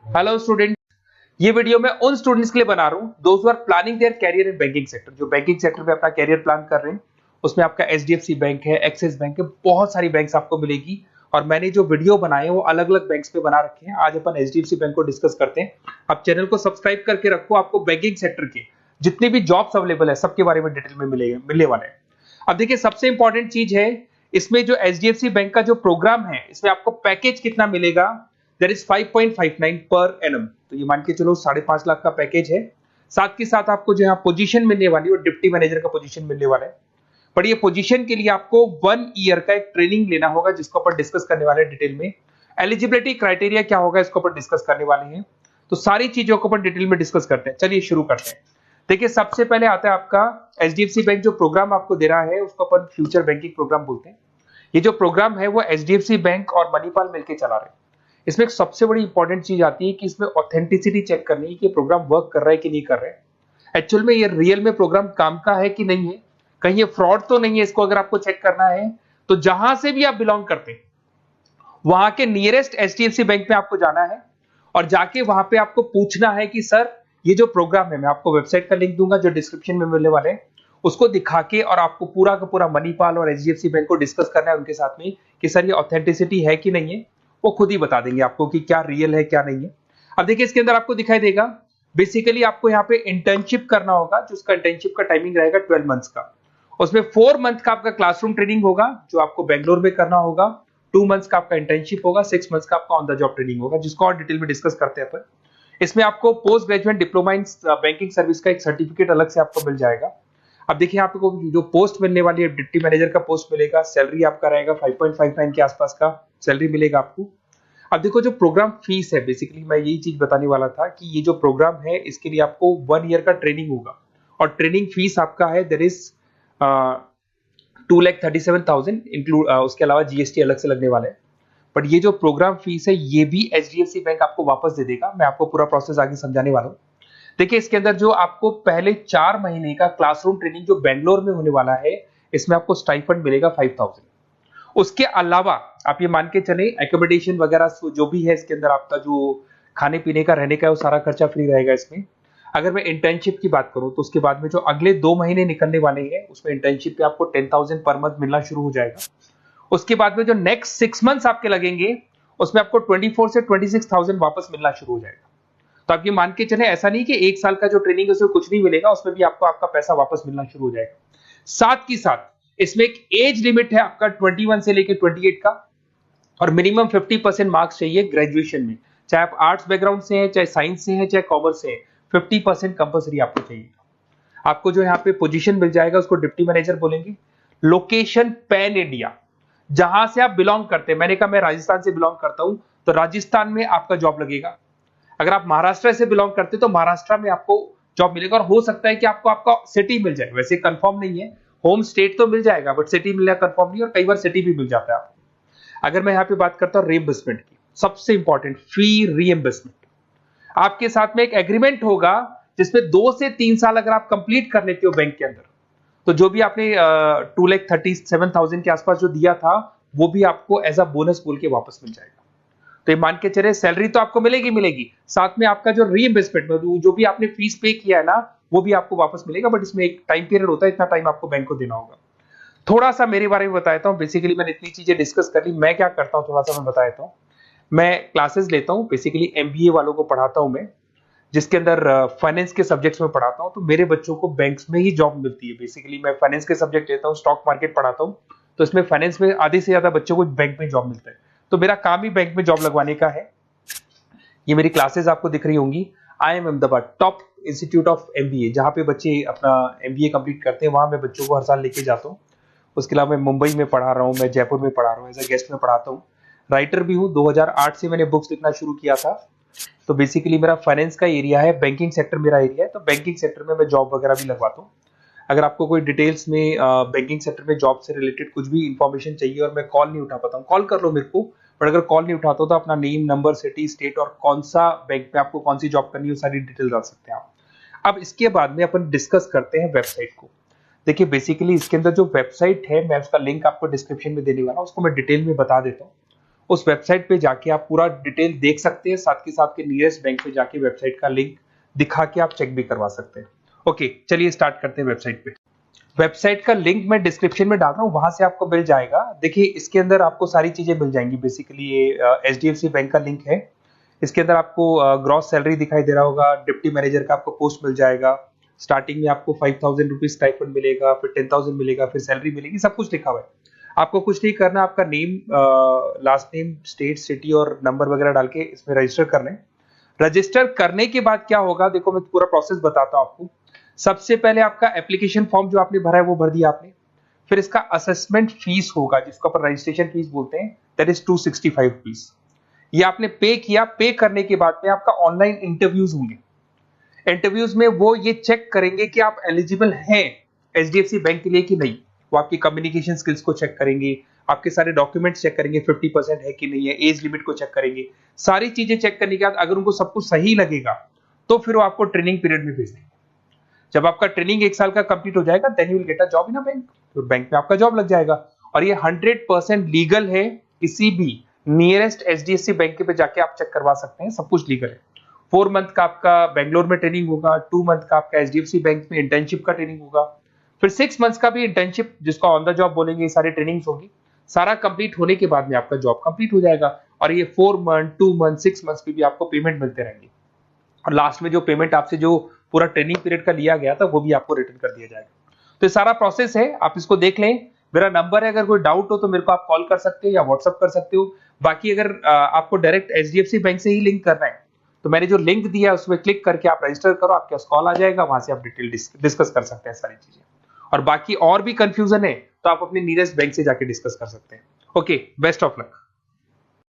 Hello student, ये video मैं उन स्टूडेंट्स के लिए बना रहा हूँ दोस्त who are planning their career in banking sector, जो बैंकिंग सेक्टर में अपना कैरियर प्लान कर रहे हैं। उसमें आपका एचडीएफसी बैंक है, एक्सिस बैंक है, बहुत सारी बैंक्स आपको मिलेगी। और मैंने जो वीडियो बनाए हैं वो अलग अलग बैंक्स पे बना रखे हैं। आज अपन एचडीएफसी बैंक को डिस्कस करते हैं। आप चैनल को सब्सक्राइब करके रखो, आपको बैंकिंग सेक्टर के जितने भी जॉब्स अवेलेबल है सबके बारे में डिटेल में मिलने वाले हैं। अब देखिए, सबसे इंपॉर्टेंट चीज है इसमें जो एचडीएफसी बैंक का जो प्रोग्राम है, इसमें आपको पैकेज कितना मिलेगा। देयर इज 5.59 पर एनम, तो ये मान के चलो 5.5 लाख का पैकेज है। साथ के साथ आपको जो यहाँ पोजीशन मिलने वाली है वो डिप्टी मैनेजर का पोजीशन मिलने वाला है। पर ये पोजीशन के लिए आपको 1 ईयर का एक ट्रेनिंग लेना होगा, जिसको अपन डिस्कस करने वाले हैं डिटेल में। एलिजिबिलिटी क्राइटेरिया क्या होगा, इसको अपन डिस्कस करने वाले हैं। तो सारी चीजों को अपन डिटेल में डिस्कस करते हैं। चलिए शुरू करते हैं। देखिए, सबसे पहले आता है आपका एचडीएफसी बैंक जो प्रोग्राम आपको दे रहा है उसको अपन फ्यूचर बैंकिंग प्रोग्राम बोलते हैं। ये जो प्रोग्राम है वो एचडीएफसी बैंक और मणिपाल मिलकर चला रहे हैं। इसमें एक सबसे बड़ी इंपॉर्टेंट चीज आती है कि इसमें ऑथेंटिसिटी चेक करनी है कि प्रोग्राम वर्क कर रहा है कि नहीं कर रहा है। एक्चुअल में ये रियल में प्रोग्राम काम का है कि नहीं है, कहीं ये फ्रॉड तो नहीं है। इसको अगर आपको चेक करना है तो जहां से भी आप बिलोंग करते हैं वहां के नियरेस्ट एचडीएफसी बैंक में आपको जाना है और जाके वहां पे आपको पूछना है कि सर ये जो प्रोग्राम है, मैं आपको वेबसाइट का लिंक दूंगा जो डिस्क्रिप्शन में मिलने वाले हैं, उसको दिखा के और आपको पूरा का पूरा मणिपाल और एचडीएफसी बैंक को डिस्कस करना है उनके साथ में कि सर ये ऑथेंटिसिटी है कि नहीं है। वो खुद ही बता देंगे आपको कि क्या रियल है क्या नहीं है। अब देखिए, इसके अंदर आपको दिखाई देगा बेसिकली आपको यहाँ पे इंटर्नशिप करना होगा, जो उसका इंटर्नशिप का टाइमिंग रहेगा 12 मंथ्स का। उसमें 4 मंथ का आपका क्लासरूम ट्रेनिंग होगा जो आपको बेंगलोर में करना होगा। 2 मंथ्स का आपका इंटर्नशिप होगा, 6 मंथ्स का आपका ऑन द जॉब ट्रेनिंग होगा, जिसको और डिटेल में डिस्कस करते हैं अपन। इसमें आपको post graduate diploma in banking service का एक सर्टिफिकेट अलग से आपको मिल जाएगा। अब देखिए, आपको जो पोस्ट मिलने वाली है डिप्टी मैनेजर का पोस्ट मिलेगा। सैलरी आपका रहेगा 5.59 के आसपास का सैलरी मिलेगा आपको। अब देखो, जो प्रोग्राम फीस है, बेसिकली मैं यही चीज बताने वाला था कि ये जो प्रोग्राम है इसके लिए आपको 1 ईयर का ट्रेनिंग होगा और ट्रेनिंग फीस आपका है देयर इज 2,37,000 इंक्लूड, उसके अलावा जीएसटी अलग से लगने वाला है। बट ये जो प्रोग्राम फीस है ये भी एचडीएफसी बैंक आपको वापस दे देगा। मैं आपको पूरा प्रोसेस आगे समझाने वाला हूँ। देखिए, इसके अंदर जो आपको पहले 4 महीने का क्लासरूम ट्रेनिंग जो बेंगलोर में होने वाला है, इसमें आपको स्टाइपेंड मिलेगा 5,000। उसके अलावा आप ये मान के चले एकोमोडेशन वगैरह जो भी है इसके अंदर, आपका जो खाने पीने का रहने का है वो सारा खर्चा फ्री रहेगा इसमें। अगर मैं इंटर्नशिप की बात करूं तो उसके बाद में जो अगले 2 महीने निकलने वाले हैं उसमें इंटर्नशिप पे आपको 10,000 पर मंथ मिलना शुरू हो जाएगा। उसके बाद में जो नेक्स्ट 6 मंथ्स आपके लगेंगे उसमें आपको 24 से 26,000 वापस मिलना शुरू हो जाएगा। तो आप ये मान के चले, ऐसा नहीं कि 1 साल का जो ट्रेनिंग है उसमें कुछ नहीं मिलेगा, उसमें भी आपको आपका पैसा वापस मिलना शुरू हो जाएगा। साथ ही साथ इसमें एक एज लिमिट है आपका 21 से लेकर 28 का, और मिनिमम 50% मार्क्स चाहिए ग्रेजुएशन में। चाहे आप आर्ट्स बैकग्राउंड से हैं, चाहे साइंस से हैं, चाहे कॉमर्स से हैं, 50% कंपल्सरी आपको चाहिए। आपको जो यहाँ पे पोजीशन मिल जाएगा उसको डिप्टी मैनेजर बोलेंगे। लोकेशन पैन इंडिया, जहां से आप बिलोंग करते हैं। मैंने कहा मैं राजस्थान से बिलोंग करता हूं तो राजस्थान में आपका जॉब लगेगा। अगर आप महाराष्ट्र से बिलोंग करते हैं तो महाराष्ट्र में आपको जॉब मिलेगा। और हो सकता है कि आपको आपका सिटी मिल जाए, वैसे कंफर्म नहीं है, होम स्टेट तो मिल जाएगा बट सिटी मिलना कंफर्म नहीं, और कई बार सिटी भी मिल जाता है आपको। अगर मैं यहाँ पे बात करता हूँ रीइंबर्समेंट की, सबसे इंपॉर्टेंट फी रीइंबर्समेंट। आपके साथ में एक एग्रीमेंट होगा जिसमें 2 से 3 साल अगर आप कंप्लीट कर लेते हो बैंक के अंदर, तो जो भी आपने 2,37,000 के आसपास जो दिया था वो भी आपको एज अ बोनस बोल के वापस मिल जाएगा। तो ये मान के चले, सैलरी तो आपको मिलेगी, साथ में आपका जो रीइंबर्समेंट जो भी आपने फीस पे किया है ना वो भी आपको वापस मिलेगा। बट इसमें एक टाइम पीरियड होता है, इतना टाइम आपको बैंक को देना होगा। थोड़ा सा मेरे बारे में बताता हूँ। बेसिकली मैंने इतनी चीजें डिस्कस कर ली, मैं क्या करता हूँ थोड़ा सा मैं बताता हूँ। मैं क्लासेस लेता हूँ, बेसिकली एमबीए वालों को पढ़ाता हूँ मैं, जिसके अंदर फाइनेंस के सब्जेक्ट्स में पढ़ाता हूँ। तो मेरे बच्चों को बैंक्स में ही जॉब मिलती है। बेसिकली मैं फाइनेंस के सब्जेक्ट लेता हूँ, स्टॉक मार्केट पढ़ाता हूँ, तो इसमें फाइनेंस में आधे से ज्यादा बच्चों को बैंक में जॉब मिलता है। तो मेरा काम ही बैंक में जॉब लगवाने का है। ये मेरी क्लासेस आपको दिख रही होंगी। IIM Ahmedabad top institute of MBA, जहाँ पे बच्चे अपना एमबीए कंप्लीट करते हैं, वहां मैं बच्चों को हर साल लेके जाता हूँ। उसके अलावा मैं मुंबई में पढ़ा रहा हूँ, मैं जयपुर में पढ़ा रहा हूँ, एज अ गेस्ट में पढ़ाता हूँ। राइटर भी हूँ, 2008 से मैंने बुक्स लिखना शुरू किया था। तो बेसिकली मेरा फाइनेंस का एरिया है, बैंकिंग सेक्टर मेरा एरिया है, तो बैंकिंग सेक्टर में मैं जॉब वगैरह भी लगवाता हूँ। अगर आपको कोई डिटेल्स में बैंकिंग सेक्टर में जॉब से रिलेटेड कुछ भी इंफॉर्मेशन चाहिए और मैं कॉल नहीं उठा पाता हूँ, कॉल कर लो मेरे को। बट अगर कॉल नहीं उठाता तो अपना नेम, नंबर, सिटी, स्टेट और कौन सा बैंक में आपको कौन सी जॉब करनी है वो सारी डिटेल डाल सकते हैं आप। अब इसके बाद में अपन डिस्कस करते हैं वेबसाइट को। देखिए, बेसिकली इसके अंदर जो वेबसाइट है मैं उसका लिंक आपको डिस्क्रिप्शन में देने वाला हूँ, उसको मैं डिटेल में बता देता हूँ। उस वेबसाइट पे जाके आप पूरा डिटेल देख सकते हैं, साथ के साथ के नियरेस्ट बैंक पे जाके वेबसाइट का लिंक दिखा के आप चेक भी करवा सकते हैं। ओके, चलिए स्टार्ट करते हैं वेबसाइट पे। वेबसाइट का लिंक मैं डिस्क्रिप्शन में डाल रहा हूँ, वहां से आपको मिल जाएगा। देखिए इसके अंदर आपको सारी चीजें मिल जाएंगी। बेसिकली ये HDFC बैंक का लिंक है। इसके अंदर आपको ग्रॉस सैलरी दिखाई दे रहा होगा, डिप्टी मैनेजर का आपको पोस्ट मिल जाएगा। स्टार्टिंग में आपको 5,000 रुपीज स्टाइपेंड मिलेगा, फिर 10,000 मिलेगा, फिर सैलरी मिलेगी, सब कुछ लिखा हुआ है। आपको कुछ नहीं करना, आपका name, last name, state, city और नंबर वगैरह डाल के इसमें रजिस्टर करना है। रजिस्टर करने के बाद क्या होगा, देखो मैं पूरा प्रोसेस बताता हूँ आपको। सबसे पहले आपका एप्लीकेशन फॉर्म जो आपने भरा है वो भर दिया आपने। फिर इसका असेसमेंट फीस होगा, जिसको अपन रजिस्ट्रेशन फीस बोलते हैं, दैट इज 265 रुपीज। ये आपने पे किया। पे करने के बाद में आपका ऑनलाइन इंटरव्यूज होंगे। इंटरव्यूज में वो ये चेक करेंगे कि आप एलिजिबल हैं HDFC बैंक के लिए कि नहीं। वो आपकी कम्युनिकेशन स्किल्स को चेक करेंगे, आपके सारे डॉक्यूमेंट्स चेक करेंगे, 50% है कि नहीं है, एज लिमिट को चेक करेंगे। सारी चीजें चेक करने के बाद अगर उनको सब कुछ सही लगेगा तो फिर वो आपको ट्रेनिंग पीरियड में भेज देंगे। जब आपका ट्रेनिंग 1 साल का कंप्लीट हो जाएगा, then you will get a job in a bank. तो बैंक में आपका जॉब लग जाएगा। और ये 100% लीगल है। किसी भी नियरेस्ट HDFC बैंक पे जाके आप चेक करवा सकते हैं, सब कुछ लीगल है। 4 मंथ का आपका बेंगलोर में ट्रेनिंग होगा, 2 मंथ का आपका HDFC बैंक में इंटर्नशिप का ट्रेनिंग होगा, फिर 6 मंथ्स का भी इंटर्नशिप, जिसको ऑन द जॉब बोलेंगे, ये सारी ट्रेनिंग्स होगी। सारा कंप्लीट होने के बाद में आपका जॉब कंप्लीट हो जाएगा। और ये 4 मंथ, 2 मंथ, 6 मंथ्स की भी आपको पेमेंट मिलते रहेंगे। और लास्ट में जो पेमेंट आपसे जो पूरा ट्रेनिंग पीरियड का लिया गया था वो भी आपको रिटर्न कर दिया जाएगा। तो ये सारा प्रोसेस है, आप इसको देख लें। मेरा नंबर है, अगर कोई डाउट हो तो मेरे को आप कॉल कर सकते हो या व्हाट्सअप कर सकते हो। बाकी अगर आपको डायरेक्ट HDFC बैंक से ही लिंक करना है तो मैंने जो लिंक दिया है उसमें क्लिक करके आप रजिस्टर करो, आपके पास कॉल आ जाएगा, वहां से आप डिटेल डिस्कस कर सकते हैं सारी चीजें। और बाकी और भी कंफ्यूजन है तो आप अपने नियरेस्ट बैंक से जाके डिस्कस कर सकते हैं। Okay, best of luck.